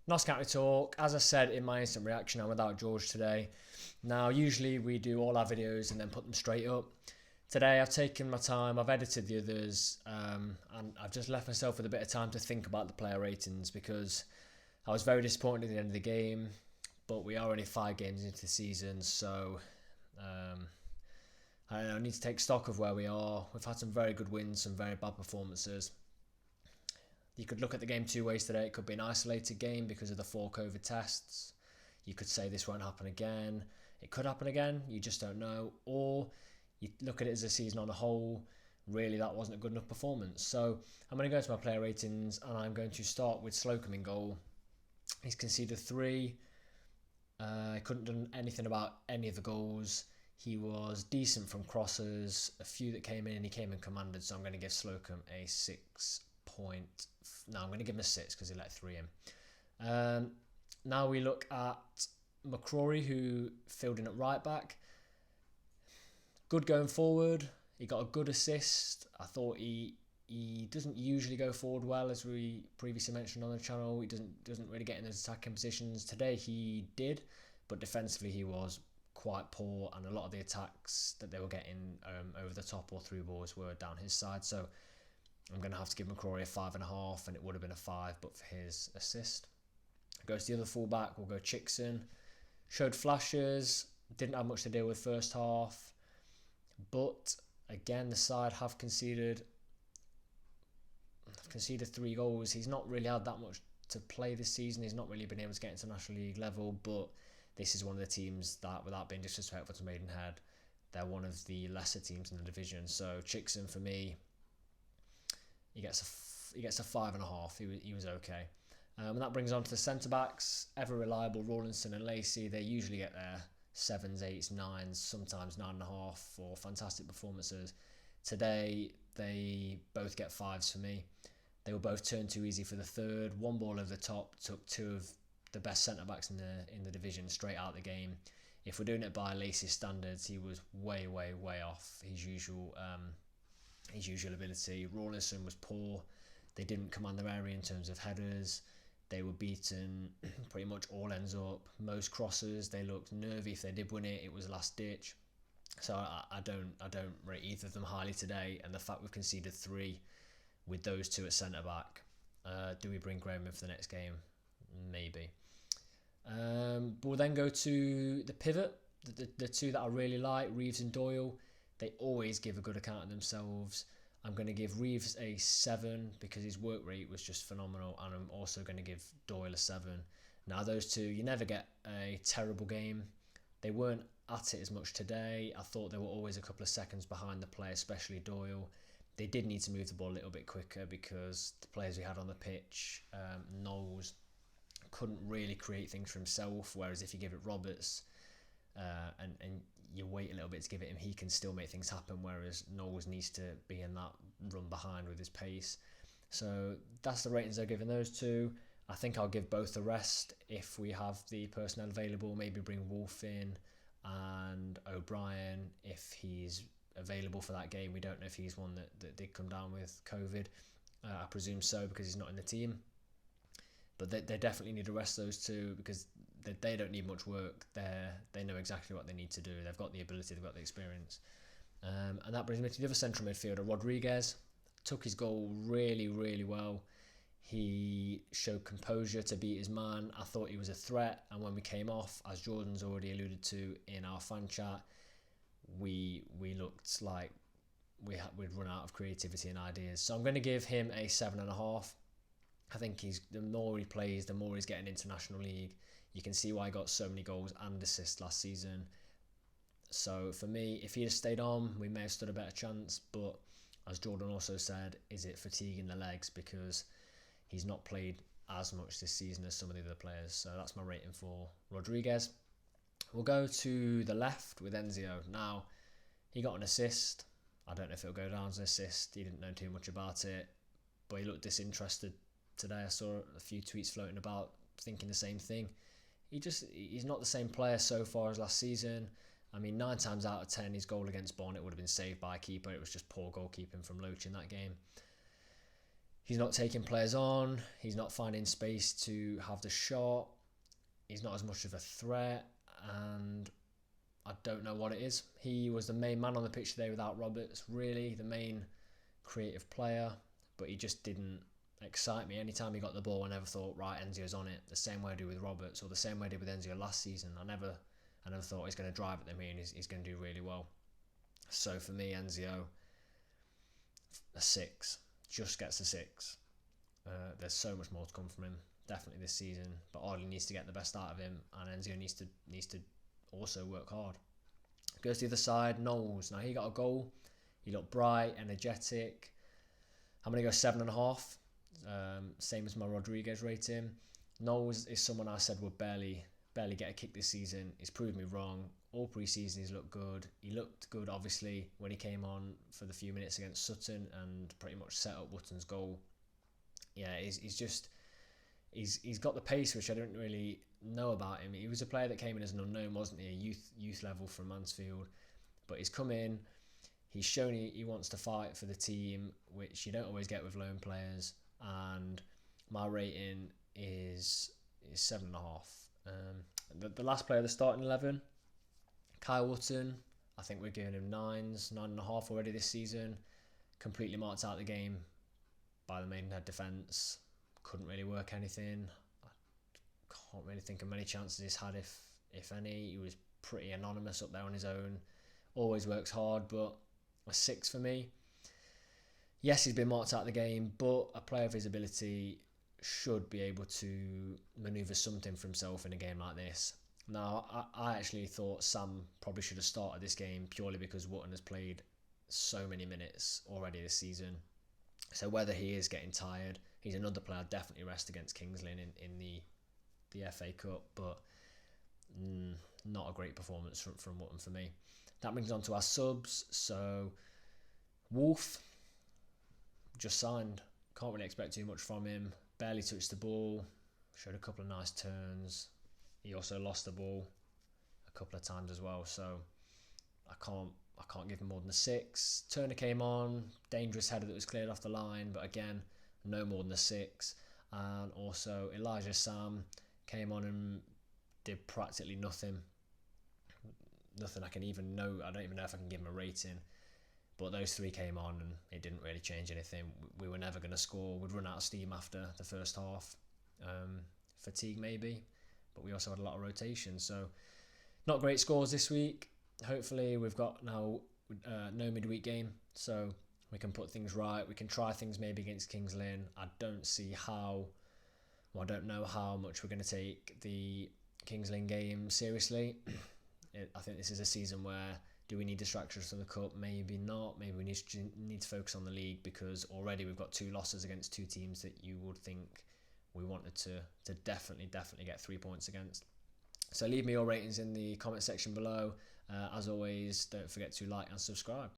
Notts County Talk. As I said in my instant reaction, I'm without George today. Now, usually we do all our videos and then put them straight up. Today I've taken my time, I've edited the others, and I've just left myself with a bit of time to think about the player ratings because I was very disappointed at the end of the game, but we are only 5 games into the season, so I need to take stock of where we are. We've had some very good wins, some very bad performances. You could look at the game two ways today. It could be an isolated game because of the 4 COVID tests. You could say this won't happen again. It could happen again. You just don't know. Or you look at it as a season on a whole. Really, that wasn't a good enough performance. So I'm going to go to my player ratings and I'm going to start with Slocum in goal. He's conceded 3. He couldn't do anything about any of the goals. He was decent from crosses. A few that came in, he came in commanded. So I'm going to give Slocum a 6 point. No, I'm going to give him a 6 because he let 3 in. Now we look at Mccrory, who filled in at right back. Good going forward. He got a good assist. I thought he doesn't usually go forward well, as we previously mentioned on the channel. He doesn't really get in those attacking positions. Today he did, but defensively he was quite poor, and a lot of the attacks that they were getting over the top or through balls were down his side. So I'm going to have to give Mccrory a 5.5, and it would have been a 5 but for his assist. Goes to the other fullback. We'll go Chickson. Showed flashes. Didn't have much to deal with first half, but again the side have conceded 3 goals. He's not really had that much to play this season. He's not really been able to get into National League level, but this is one of the teams that, without being disrespectful to Maidenhead, they're one of the lesser teams in the division. So Chickson, for me, he gets a 5.5. He was okay. And that brings on to the centre backs. Ever reliable Rawlinson and Lacey. They usually get their 7s, 8s, 9s, sometimes 9.5 for fantastic performances. Today they both get 5s for me. They were both turned too easy for the third. One ball over the top took 2 of the best centre backs in the division straight out the game. If we're doing it by Lacey's standards, he was way off his usual ability. Rawlinson was poor. They didn't command their area in terms of headers. They were beaten pretty much all ends up. Most crosses, they looked nervy. If they did win it, it was last ditch. So I don't rate either of them highly today. And the fact we've conceded 3 with those 2 at centre back, do we bring Graham in for the next game? Maybe. But we'll then go to the pivot. The 2 that I really like, Reeves and Doyle. They always give a good account of themselves. I'm going to give Reeves a 7 because his work rate was just phenomenal, and I'm also going to give Doyle a 7. Now those 2, you never get a terrible game. They weren't at it as much today. I thought they were always a couple of seconds behind the play, especially Doyle. They did need to move the ball a little bit quicker because the players we had on the pitch, Knowles, couldn't really create things for himself, whereas if you give it Roberts and you wait a little bit to give it him, he can still make things happen, whereas Knowles needs to be in that run behind with his pace. So that's the ratings I've given those 2. I think I'll give both the rest if we have the personnel available. Maybe bring Wolf in and O'Brien if he's available for that game. We don't know if he's one that did come down with COVID. I presume so because he's not in the team. But they definitely need to rest those 2 because they don't need much work. They know exactly what they need to do. They've got the ability, they've got the experience. And that brings me to the other central midfielder, Rodriguez. Took his goal really well. He showed composure to beat his man. I thought he was a threat, and when we came off, as Jordan's already alluded to in our fan chat, we looked like we'd run out of creativity and ideas. So I'm going to give him a 7.5. I think the more he plays, the more he's getting into National League. You can see why he got so many goals and assists last season. So for me, if he had stayed on, we may have stood a better chance. But as Jordan also said, is it fatigue in the legs because he's not played as much this season as some of the other players. So that's my rating for Rodriguez. We'll go to the left with Enzio. Now, he got an assist. I don't know if it'll go down as an assist. He didn't know too much about it, but he looked disinterested today. I saw a few tweets floating about thinking the same thing. He's not the same player so far as last season. I mean, 9 times out of 10, his goal against Bonnet would have been saved by a keeper. It was just poor goalkeeping from Loach in that game. He's not taking players on. He's not finding space to have the shot. He's not as much of a threat, and I don't know what it is. He was the main man on the pitch today without Roberts, really, the main creative player, but he just didn't excite me. Anytime he got the ball, I never thought, right, Enzio's on it, the same way I do with Roberts, or the same way I did with Enzio last season. I never thought he's going to drive at them here and he's going to do really well. So for me, Enzio, a 6. Just gets a 6. There's so much more to come from him, definitely this season, but Ardley needs to get the best out of him, and Enzio needs to also work hard. Goes to the other side, Knowles. Now he got a goal. He looked bright, energetic. I'm going to go 7.5. Same as my Rodriguez rating. Knowles is someone I said would barely get a kick this season. He's proved me wrong. All pre-season he's looked good. He looked good, obviously, when he came on for the few minutes against Sutton and pretty much set up Warton's goal. Yeah, he's got the pace, which I didn't really know about him. He was a player that came in as an unknown, wasn't he? A youth level from Mansfield, but he's come in. He's shown he wants to fight for the team, which you don't always get with loan players. And my rating is 7.5. The last player of the starting 11, Kyle Warton. I think we're giving him 9.5 already this season. Completely marked out the game by the Maidenhead defence. Couldn't really work anything. I can't really think of many chances he's had, if any. He was pretty anonymous up there on his own. Always works hard, but a 6 for me. Yes, he's been marked out of the game, but a player of his ability should be able to manoeuvre something for himself in a game like this. Now, I actually thought Sam probably should have started this game purely because Warton has played so many minutes already this season. So whether he is getting tired, he's another player I'd definitely rest against Kings Lynn in the FA Cup, but not a great performance from Warton for me. That brings on to our subs. So Wolf just signed. Can't really expect too much from him. Barely touched the ball. Showed a couple of nice turns. He also lost the ball a couple of times as well. So I can't give him more than a 6. Turner came on. Dangerous header that was cleared off the line. But again, no more than a 6. And also Elijah Sam came on and did practically nothing. Nothing I can even know. I don't even know if I can give him a rating. But those 3 came on and it didn't really change anything. We were never going to score. We'd run out of steam after the first half. Fatigue maybe. But we also had a lot of rotation. So not great scores this week. Hopefully we've got now no midweek game. So we can put things right. We can try things maybe against Kings Lynn. I don't know how much we're going to take the Kings Lynn game seriously. I think this is a season where, do we need distractions from the cup? Maybe not. Maybe we need to focus on the league, because already we've got 2 losses against 2 teams that you would think we wanted to definitely get 3 points against. So leave me your ratings in the comment section below. As always, don't forget to like and subscribe.